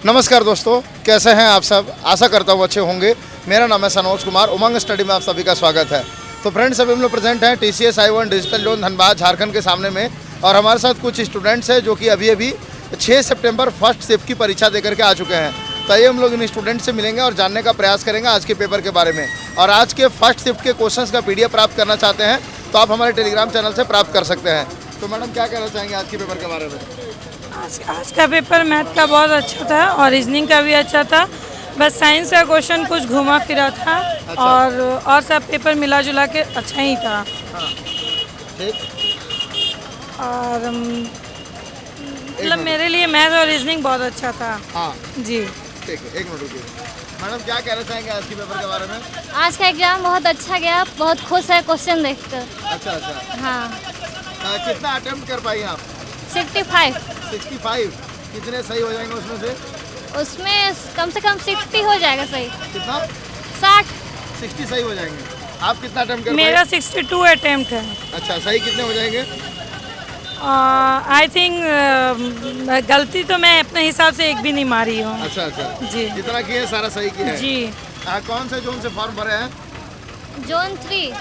नमस्कार दोस्तों, कैसे हैं आप सब। आशा करता हूँ अच्छे होंगे। मेरा नाम है सनोज कुमार। उमंग स्टडी में आप सभी का स्वागत है। तो फ्रेंड्स, अभी हम लोग प्रेजेंट हैं TCS I-1 digital loan Dhanbad Jharkhand के सामने में, और हमारे साथ कुछ स्टूडेंट्स हैं जो कि अभी 6 सितंबर फर्स्ट शिफ्ट की परीक्षा देकर के आ चुके हैं। तो ये हम लोग इन स्टूडेंट से मिलेंगे और जानने का प्रयास करेंगे आज के पेपर के बारे में। और आज के फर्स्ट शिफ्ट के क्वेश्चंस का PDF प्राप्त करना चाहते हैं तो आप हमारे टेलीग्राम चैनल से प्राप्त कर सकते हैं। तो मैडम, क्या कहना चाहेंगे आज के पेपर के बारे में? आज का पेपर मैथ का बहुत अच्छा था और रीजनिंग का भी अच्छा था। बस साइंस का क्वेश्चन कुछ घुमा फिरा था। अच्छा। और सब पेपर मिला जुला के अच्छा ही था। ठीक। और मतलब मेरे लिए मैथ और रीजनिंग बहुत अच्छा था। हाँ जी ठीक है, 1 मिनट रुकिए। मैडम, क्या कहना चाहेंगे आज के पेपर के बारे में? आज का एग्जाम बहुत अच्छा गया, बहुत खुश है क्वेश्चन देखकर। अच्छा अच्छा। हाँ, कितना अटेम्प्ट कर पाई आप? 65। 65। कितने सही हो जाएंगे उसमें से? उसमें कम से कम 60 हो जाएगा सही। कितना? 60। 60 सही हो जाएंगे। आप कितना अटेम्प्ट कर मेरा पाए? 62 अटेम्प्ट है। अच्छा, सही कितने हो जाएंगे? आई थिंक गलती तो मैं अपने हिसाब से एक भी नहीं मारी हूँ। अच्छा अच्छा जी। जितना किए सारा सही किए हैं। जी। कौन से जोन से फॉर्म भरे हैं? जोन 3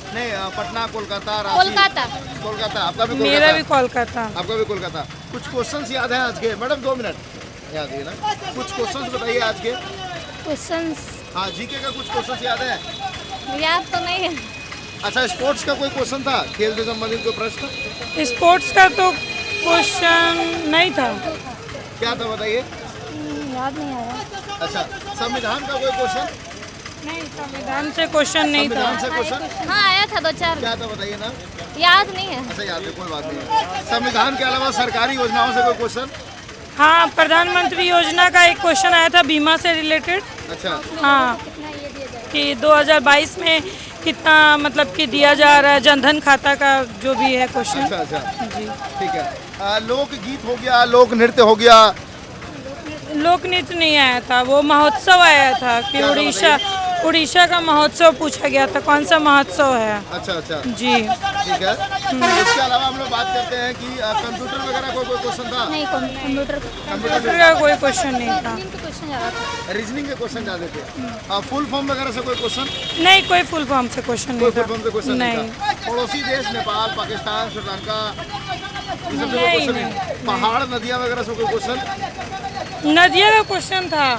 नहीं, पटना, कोलकाता, रांची? कोलकाता। कोलकाता। आपका भी मेरा कोलकाता? भी कोलकाता। आपका भी कोलकाता। कुछ क्वेश्चंस याद हैं आज के? मैडम 2 मिनट याद है ना, कुछ क्वेश्चंस बताइए आज के। क्वेश्चन हाँ, जीके का कुछ क्वेश्चंस याद है? याद तो नहीं है। अच्छा, स्पोर्ट्स का कोई क्वेश्चन था? खेल से संबंधित कोई प्रश्न? स्पोर्ट्स का तो क्वेश्चन नहीं था। क्या था बताइए। याद नहीं आ रहा। अच्छा, संविधान का कोई क्वेश्चन? नहीं, संविधान से क्वेश्चन नहीं था। संविधान से क्वेश्चन हाँ, आया था 2-4। क्या था बताइए ना। याद नहीं है। अच्छा, याद है, कोई बात नहीं है। संविधान के अलावा सरकारी योजनाओं से कोई क्वेश्चन? हाँ, प्रधानमंत्री योजना का एक क्वेश्चन आया था बीमा से रिलेटेड। अच्छा हाँ, कि 2022 में कितना मतलब कि दिया जा रहा है, जनधन खाता का जो भी है क्वेश्चन। अच्छा अच्छा जी। ठीक है। लोकगीत हो गया, लोक नृत्य हो गया। लोक नृत्य नहीं आया था, वो महोत्सव आया था कि क्या था उड़ीसा का महोत्सव पूछा गया था, कौन सा महोत्सव है। अच्छा अच्छा जी। ठीक है। इसके अलावा हम लोग बात करते हैं कि कंप्यूटर वगैरह कोई क्वेश्चन था? नहीं, कंप्यूटर कंप्यूटर का कोई क्वेश्चन नहीं था। क्वेश्चन ज़्यादा था। रीजनिंग के क्वेश्चन ज्यादा थे। फुल फॉर्म वगैरह से कोई क्वेश्चन? नहीं, कोई फुल फॉर्म से क्वेश्चन कोई नहीं फुल था। फॉर्म से क्वेश्चन नहीं नहीं। था। पड़ोसी देश नेपाल, पाकिस्तान, श्रीलंका, ये सब से कोई नहीं, क्वेश्चन नहीं, नहीं? पहाड़, नदियाँ वगैरह से कोई क्वेश्चन? नदिया का क्वेश्चन था।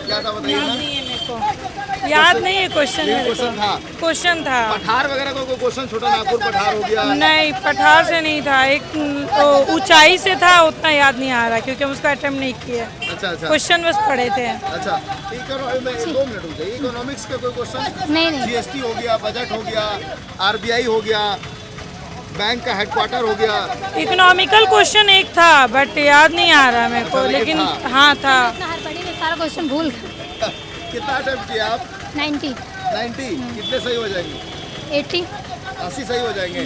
क्या था बताइए याद ना। नहीं है मेरे को, याद नहीं है क्वेश्चन। ये क्वेश्चन था। क्वेश्चन था। पठार वगैरह का कोई क्वेश्चन? छोटा नागपुर पठार हो गया। नहीं, पठार से नहीं था। एक ऊंचाई से था, उतना याद नहीं आ रहा क्योंकि हम उसका अटेम्प्ट नहीं किया। अच्छा अच्छा क्वेश्चन बस पढ़े थे। अच्छा। 2 मिनट रुक जाइए। इकोनॉमिक्स का कोई क्वेश्चन? नहीं नहीं। GST हो गया, बजट हो गया, RBI हो गया, बैंक का हेडक्वार्टर हो गया। इकोनॉमिकल क्वेश्चन एक था बट याद नहीं आ रहा मेरे को, अच्छा, लेकिन लेकिन था। हाँ था। इतना हर पढ़ी में सारा क्वेश्चन भूल गए। कितना अटेम्प्ट किया आप? 90। 90। कितने सही हो जाएंगे? 80। 80 सही हो जाएंगे।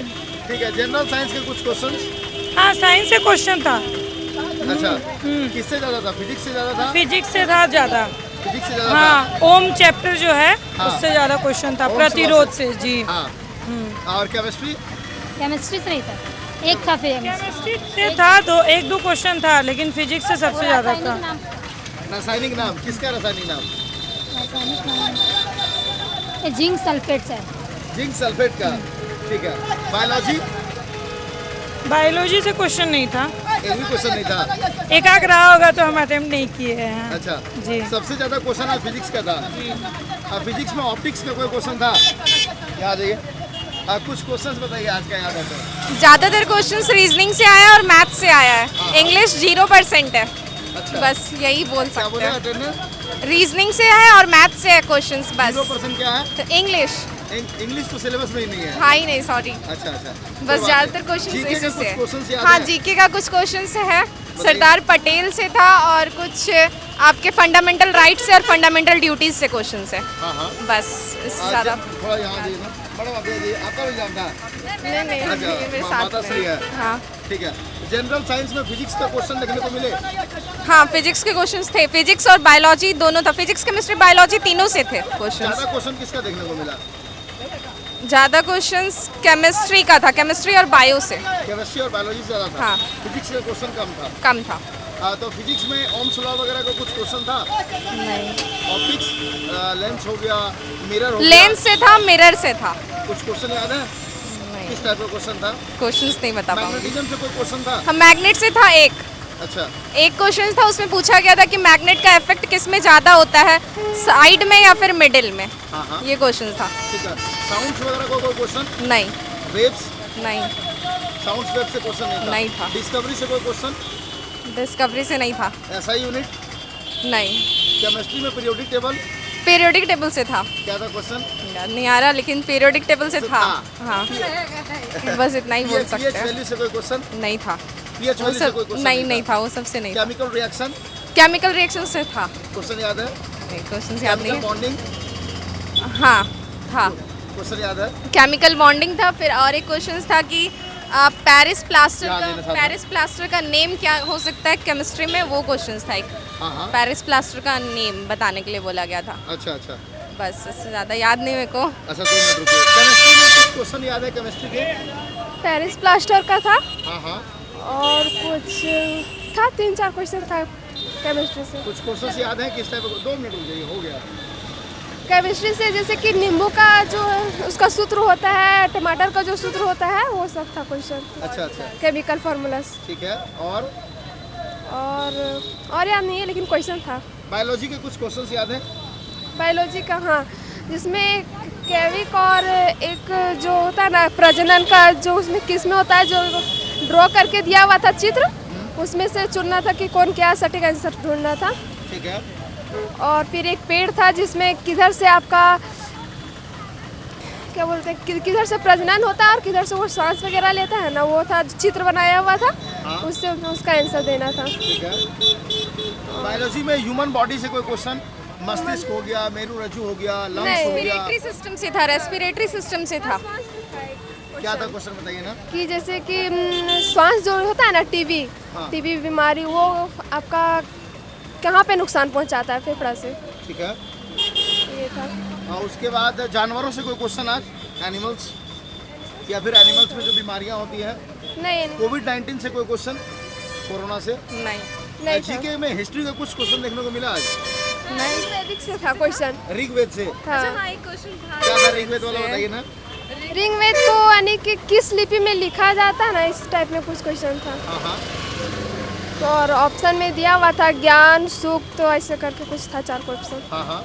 ठीक है। जनरल साइंस के कुछ क्वेश्चंस? हाँ, साइंस से क्वेश्चन था। अच्छा, किससे ज्यादा था? फिजिक्स से ज्यादा था? फिजिक्स से था ज़्यादा। फिजिक्स से ज्यादा था। हाँ, ओम चैप्टर जो है हाँ। उससे ज़्यादा क्वेश्चन था, ओम प्रतिरोध से। जी। हाँ। और केमिस्ट्री? केमिस्ट्री से नहीं था, एक था फिर। केमिस्ट्री से था, 1-2 क्वेश्चन था, लेकिन फिजिक्स से सबसे ज़्यादा था। रासायनिक नाम? किसका रासायनिक नाम? जिंक सल्फेट से। जिंक सल्फेट का। ठीक है। बायोलॉजी? बायोलॉजी से क्वेश्चन नहीं था। एक भी क्वेश्चन नहीं था। एकाक रहा होगा तो हम अटेम्प्ट नहीं किए हैं। अच्छा जी। सबसे ज्यादा क्वेश्चन आज फिजिक्स का था। फिजिक्स में ऑप्टिक्स का कोई क्वेश्चन था? याद है? कुछ क्वेश्चंस बताइए आज का याद है तो। ज़्यादातर क्वेश्चंस रीजनिंग से आया है और मैथ से आया है। इंग्लिश 0% है। अच्छा। बस यही बोल क्या सकते बोले हैं। अटेंडेंस? रीजनिंग से है और मैथ से है क्वेश्चंस बस। 0% क्या है? तो इंग्लिश इंग्लिश तो सिलेबस में ही नहीं है। हाँ ही नहीं, सॉरी। अच्छा अच्छा। बस ज़्यादातर क्वेश्चंस जीके इसी के से कुछ क्वेश्चंस है। याद हाँ, हैं? जीके का कुछ क्वेश्चन से है। सरदार पटेल से था और कुछ आपके फंडामेंटल राइट से और फंडामेंटल ड्यूटीज से क्वेश्चन है। हाँ हाँ। बस इससे ज़्यादा थोड़ा यहाँ दीजिए ना। मैडम आप दीजिए, आपका भी एग्जाम था? नहीं, अच्छा, ये मेरे माता साथ श्री है। में। हाँ ठीक है। जनरल साइंस में फिजिक्स का क्वेश्चन देखने को मिले? हाँ, फिजिक्स के क्वेश्चंस थे। फिजिक्स और बायोलॉजी दोनों था। फिजिक्स, केमिस्ट्री, बायोलॉजी तीनों से थे क्वेश्चंस। ज्यादा क्वेश्चन किसका देखने को मिला? ज़्यादा क्वेश्चंस केमिस्ट्री का था, केमिस्ट्री और बायो से केमिस्ट्री और बायोलॉजी से ज्यादा था। हाँ। फिजिक्स का क्वेश्चन कम था। कम था। तो फिजिक्स में ओम्स लॉ वगैरह का कुछ क्वेश्चन था? नहीं। ऑप्टिक्स, लेंस हो गया, मिरर हो गया, लेंस से था, मिरर से था। कुछ क्वेश्चन याद है? नहीं, किस टाइप का क्वेश्चन था? क्वेश्चंस नहीं बता पाऊंगी। मैग्नेटिज्म से कोई क्वेश्चन था? हम मैग्नेट से था एक अच्छा, क्वेश्चन था, उसमें पूछा गया था कि मैग्नेट का इफेक्ट किस में ज़्यादा होता है, साइड में या फिर मिडिल में। हाँ हाँ, ये क्वेश्चन था। ठीक है। साउंड्स वगैरह का कोई क्वेश्चन? नहीं। वेव्स, नहीं, साउंड्स वेव से क्वेश्चन नहीं था? नहीं था। डिस्कवरी से कोई क्वेश्चन? डिस्कवरी से नहीं था। SI unit? नहीं। केमिस्ट्री में पीरियोडिक टेबल? पीरियोडिक टेबल से था। क्या था क्वेश्चन? याद नहीं आ रहा, लेकिन पीरियोडिक टेबल से था। हाँ, बस इतना ही बोल पीएच सकते हैं। वैल्यू से कोई क्वेश्चन? नहीं था। पीएच वो वैल्यू से सब कोई क्वेश्चन? नहीं था, वो सबसे नहीं था। Chemical reaction? केमिकल रिएक्शन से था। क्वेश्चन याद है? नहीं, क्वेश्चन याद नहीं केमिकल है। बॉन्डिंग? हाँ था। क्वेश्चन याद है? केमिकल बॉन्डिंग था। फिर और एक क्वेश्चन था कि पेरिस प्लास्टर ध्यान देना का साथ में। पेरिस प्लास्टर का नेम क्या हो सकता है केमिस्ट्री में, वो क्वेश्चन था एक। हाँ हाँ, पेरिस प्लास्टर का नेम बताने के लिए बोला गया था। अच्छा अच्छा बस, इससे ज़्यादा याद नहीं मेरे को। अच्छा, 2 मिनट रुकिए। केमिस्ट्री में कुछ क्वेश्चन याद है केमिस्ट्री के? पेरिस प्लास्टर का था हाँ हाँ, और कुछ था, 3-4 क्वेश्चन था केमिस्ट्री से। कुछ क्वेश्चन याद है किस टाइप का? 2 मिनट रुक जाइए, हो गया। केमिस्ट्री से जैसे कि नींबू का जो उसका सूत्र होता है, टमाटर का जो सूत्र होता है, वो सब था क्वेश्चन। अच्छा अच्छा, केमिकल फार्मूलास। ठीक है। और और याद नहीं है, लेकिन क्वेश्चन था। बायोलॉजी के कुछ क्वेश्चन याद है? बायोलॉजी का, हाँ, जिसमें कैविक और एक जो होता है ना प्रजनन का, जो उसमें किस्में होता है, जो ड्रॉ करके दिया हुआ था चित्र, उसमें से चुनना था कि कौन क्या सटीक आंसर ढूंढना था। ठीक है। और फिर एक पेड़ था जिसमें किधर से आपका क्या बोलते हैं, किधर से प्रजनन होता है और किधर से वो सांस वगैरह लेता है ना, वो था, चित्र बनाया हुआ था। हाँ। उससे उसका आंसर देना था। ठीक है। बायोलॉजी में ह्यूमन बॉडी से कोई क्वेश्चन? मस्तिष्क हो गया, मेरू रज्जु हो गया, लंग्स हो गया, रेस्पिरेटरी सिस्टम से था। रेस्पिरेटरी सिस्टम से था। क्या था क्वेश्चन बताइए ना? कि जैसे कि श्वास जो होता है ना, टीबी, हाँ। टीबी बीमारी, वो आपका कहाँ पे नुकसान पहुंचाता है फेफड़ा से, ठीक है। ये था। और उसके बाद जानवरों से कोई क्वेश्चन आज? एनिमल्स, या फिर एनिमल्स में जो बीमारियां होती हैं? नहीं कोविड-19 से कोई क्वेश्चन? कोरोना से? नहीं। नहीं था। जीके में हिस्ट्री का कुछ क्वेश्चन देखने को मिला आज? नहीं, वैदिक से था क्वेश्चन। ऋग्वेद से? हाँ, एक क्वेश्चन था। क्या था ऋग्वेद वाला बताइए ना? ऋग्वेद को यानी कि किस लिपि में लिखा जाता है ना, इस टाइप में कुछ क्वेश्चन था। हाँ हाँ, तो और ऑप्शन में दिया हुआ था ज्ञान, सुख, तो ऐसे करके कुछ था, 4 क्वेश्चन। हाँ हाँ।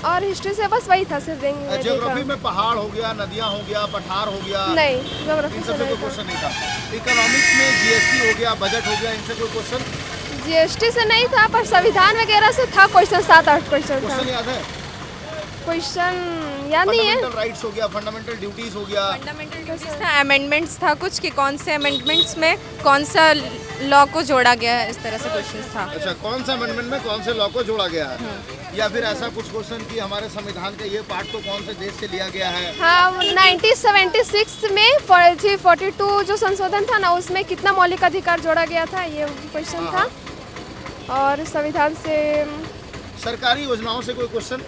और हिस्ट्री से बस वही था, सिर्फ वैदिक ज्योग्राफी का। में पहाड़ हो गया, नदियाँ हो गया, पठार हो गया, नहीं, इन ज्योग्राफी से सब में नहीं कोई था। क्वेश्चन नहीं था। इकोनॉमिक्स में जीएसटी हो गया, बजट हो गया, इनसे कोई क्वेश्चन? जीएसटी से नहीं था, पर संविधान वगैरह से था क्वेश्चन, 7-8 क्वेश्चन था। क्वेश्चन याद है? क्वेश्चन याद नहीं है। फंडामेंटल राइट्स हो गया, फंडामेंटल ड्यूटीज हो गया, फंडामेंटल ड्यूटीज था। अमेंडमेंट्स था कुछ, कि कौन से अमेंडमेंट्स में कौन सा लॉ को जोड़ा गया है, इस तरह से क्वेश्चन था। अच्छा, कौन सा अमेंडमेंट में कौन से लॉ को जोड़ा गया है, या फिर ऐसा कुछ क्वेश्चन कि हमारे संविधान का ये पार्ट तो कौन से देश से लिया गया है? हाँ, 1976 में 42 जो संशोधन था ना, उसमें कितना मौलिक अधिकार जोड़ा गया था, ये क्वेश्चन था। और संविधान से सरकारी योजनाओं से कोई क्वेश्चन?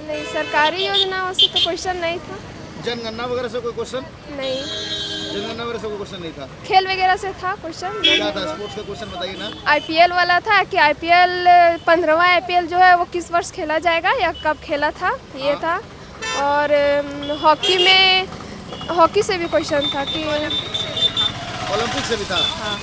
नहीं, सरकारी योजनाओं से तो क्वेश्चन नहीं था। जनगणना वगैरह से कोई क्वेश्चन? नहीं। जनगणना वगैरह से कोई क्वेश्चन नहीं था। खेल वगैरह से था क्वेश्चन। क्या था स्पोर्ट्स का क्वेश्चन बताइए ना? आईपीएल वाला था कि आईपीएल 15वां आईपीएल जो है वो किस वर्ष खेला जाएगा या कब खेला था, ये था। और हॉकी में, हॉकी से भी क्वेश्चन था कि ओलंपिक से भी था? हाँ।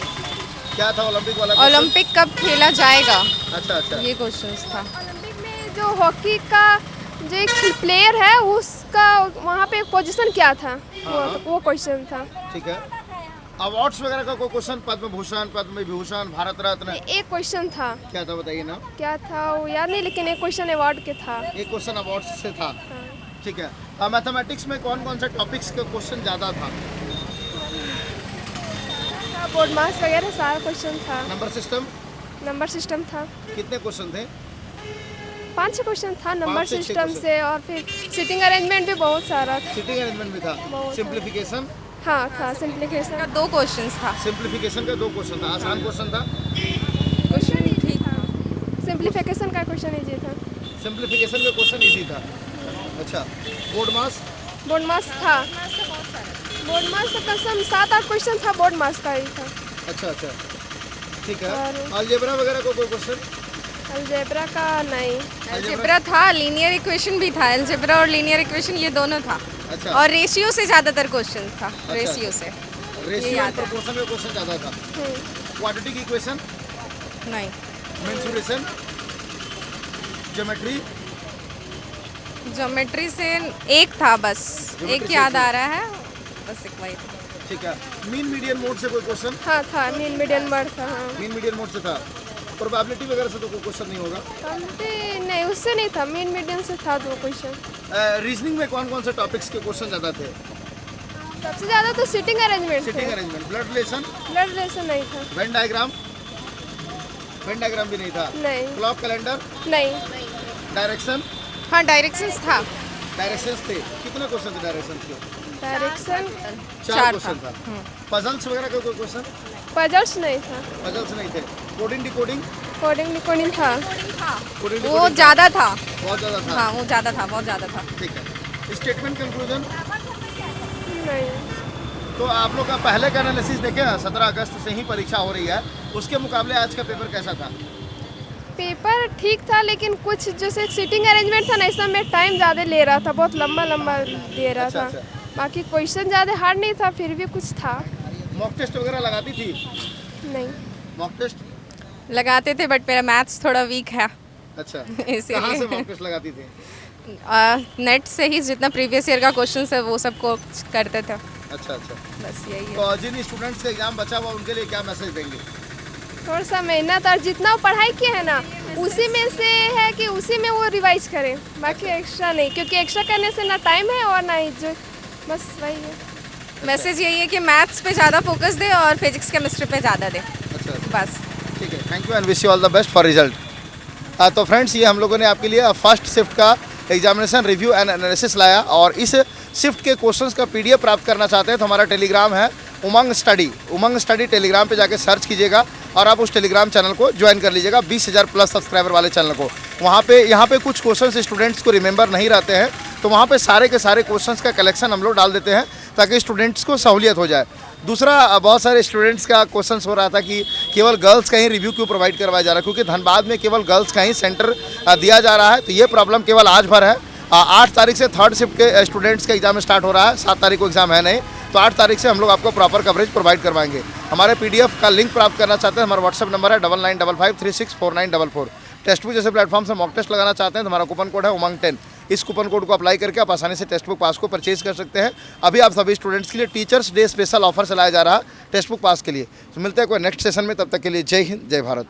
क्या था ओलंपिक वाला question? ओलंपिक कब खेला जाएगा, अच्छा अच्छा, ये क्वेश्चन था। ओलंपिक में जो हॉकी का जो एक प्लेयर है, उसका वहाँ पे पोजीशन क्या था, वो क्वेश्चन था। ठीक है। अवार्ड्स वगैरह का कोई क्वेश्चन? पद्म भूषण, पद्म विभूषण, भारत रत्न, एक क्वेश्चन था। क्या था बताइए ना? क्या था वो याद नहीं, लेकिन एक क्वेश्चन अवार्ड के था। एक क्वेश्चन अवार्ड्स से था। हाँ। ठीक है। मैथमेटिक्स में कौन कौन से टॉपिक्स का क्वेश्चन ज़्यादा था? बोर्ड मार्क्स वगैरह सारा क्वेश्चन था। Number system? नंबर सिस्टम था, कितने क्वेश्चन थे? 5-6 क्वेश्चन था नंबर 5 से 6 सिस्टम क्वेश्चन। से। और फिर सीटिंग अरेंजमेंट भी बहुत सारा था। सिटिंग अरेंजमेंट भी था। बहुत सिंप्लीफिकेशन? हाँ था, सिंप्लीफिकेशन। का 2 क्वेश्चंस था। सिंप्लीफिकेशन का 2 क्वेश्चन था। आसान क्वेश्चन था? क्वेश्चन ठीक था। सिंप्लीफिकेशन का क्वेश्चन इजी था। सिंप्लीफिकेशन का क्वेश्चन इजी था। अच्छा, बोर्ड मास? बोर्ड मार्क्स था। बोर्ड मार्क्स का कसम 7-8 क्वेश्चन था, बोर्ड मार्क्स का ही था। अच्छा अच्छा, ठीक है। और- अलजेब्रा वगैरह को कोई क्वेश्चन? अलजेब्रा का नहीं। अलजेब्रा था, लीनियर इक्वेशन भी था, अलजेब्रा और लीनियर इक्वेशन ये दोनों था। अच्छा। और रेशियो से ज़्यादातर क्वेश्चन था, रेशियो से। रेशियो याद है। प्रोपोर्शन में क्वेश्चन ज़्यादा था। क्वाड्रेटिक इक्वेशन, नहीं, मेंसुरेशन, ज्योमेट्री, ज्योमेट्री से एक था बस, ज्योमेट्री एक से याद एक आ रहा है, बस एक वही था। ठीक है। मीन मीडियन मोड से कोई क्वेश्चन? हाँ था, मीन मीडियन वर्ड था। हाँ मीन मीडियन मोड से था। प्रोबेबिलिटी वगैरह से तो कोई क्वेश्चन नहीं होगा। नहीं, उससे नहीं था, मीन मीडियन से था 2 क्वेश्चन। रीजनिंग में कौन कौन से टॉपिक्स के क्वेश्चन ज़्यादा थे? सबसे ज़्यादा तो सिटिंग अरेंजमेंट सिटिंग थे। Arrangement, blood relation, blood relation नहीं था। वेन डायग्राम, वेन डायग्राम भी नहीं था। नहीं। क्लॉक कैलेंडर, नहीं। डायरेक्शन, हाँ, डायरेक्शंस था। डायरेक्शंस थे। कितने क्वेश्चन थे डायरेक्शंस के? डायरेक्शन 4 था। क्वेश्चन था। पजल्स वगैरह का कोई क्वेश्चन? पजल्स नहीं था। पजल्स नहीं थे। कोडिंग डिकोडिंग, कोडिंग निकोडिंग था। कोडिंग वो ज़्यादा था। बहुत ज़्यादा था। हाँ, वो ज़्यादा था, बहुत ज़्यादा था। ठीक है। स्टेटमेंट कंक्लूजन, नहीं। तो आप लोग का पहले का एनालिसिस देखें ना, 17 अगस्त से ही परीक्षा हो रही है, उसके मुकाबले आज का पेपर कैसा था? पेपर ठीक था, लेकिन कुछ जैसे सीटिंग अरेंजमेंट था ना, इस समय टाइम ज़्यादा ले रहा था, बहुत लंबा लंबा दे रहा अच्छा, था। अच्छा। बाकी क्वेश्चन ज़्यादा हार्ड नहीं था, फिर भी कुछ था। मॉक टेस्ट वगैरह लगाती थी? नहीं। Mock test? लगाते थे, बट मेरा मैथ्स थोड़ा वीक है। अच्छा। इसीलिए। कहाँ से मॉक टेस्ट लगाती थी? नेट से ही जितना प्रीवियस ईयर का क्वेश्चन है वो सब को करते थे, अच्छा अच्छा। बस यही है। तो जिन स्टूडेंट्स का एग्जाम बचा हुआ उनके लिए क्या मैसेज देंगे? थोड़ा सा मेहनत और जितना वो पढ़ाई किए है ना, उसी में से है कि उसी में वो रिवाइज करें, बाकी एक्स्ट्रा नहीं, क्योंकि एक्स्ट्रा करने से ना टाइम है और ना ही जो, बस वही है। मैसेज यही है कि मैथ्स पे ज़्यादा फोकस दे और फिजिक्स केमिस्ट्री पे ज़्यादा दे, अच्छा, बस। ठीक है। Thank you and wish you all the best for result. तो फ्रेंड्स, ये हम लोगों ने आपके लिए फर्स्ट शिफ्ट का एग्जामिनेशन रिव्यू एंड एनालिसिस लाया, और इस शिफ्ट के क्वेश्चंस का पीडीएफ प्राप्त करना चाहते हैं तो हमारा टेलीग्राम है उमंग स्टडी टेलीग्राम पे जाके सर्च कीजिएगा और आप उस टेलीग्राम चैनल को ज्वाइन कर लीजिएगा, 20,000 प्लस सब्सक्राइबर वाले चैनल को। वहाँ पे यहाँ पे कुछ क्वेश्चंस स्टूडेंट्स को रिमेंबर नहीं रहते हैं, तो वहाँ पे सारे के सारे क्वेश्चंस का कलेक्शन हम लोग डाल देते हैं ताकि स्टूडेंट्स को सहूलियत हो जाए। दूसरा, बहुत सारे स्टूडेंट्स का क्वेश्चंस हो रहा था कि केवल गर्ल्स का ही रिव्यू क्यों प्रोवाइड करवाया जा रहा है, क्योंकि धनबाद में केवल गर्ल्स का ही सेंटर दिया जा रहा है, तो ये प्रॉब्लम केवल आज भर है। 8 तारीख से थर्ड शिफ्ट के स्टूडेंट्स का एग्जाम स्टार्ट हो रहा है, 7 तारीख को एग्जाम है नहीं, तो 8 तारीख से हम लोग आपको प्रॉपर कवरेज प्रोवाइड करवाएंगे। हमारे पीडीएफ का लिंक प्राप्त करना चाहते हैं, हमारा व्हाट्सअप नंबर है 9955364944। टेस्ट बुक जैसे प्लेटफॉर्म से मॉक टेस्ट लगाना चाहते हैं तो हमारा कूपन कोड है उमंग10। इस कूपन कोड को अप्लाई करके आप आसानी से टेस्ट बुक पास को परचेज कर सकते हैं। अभी आप सभी स्टूडेंट्स के लिए टीचर्स डे स्पेशल ऑफर चलाया जा रहा है टेक्स्ट बुक पास के लिए। तो मिलते हैं कोई नेक्स्ट सेशन में, तब तक के लिए जय हिंद, जय भारत।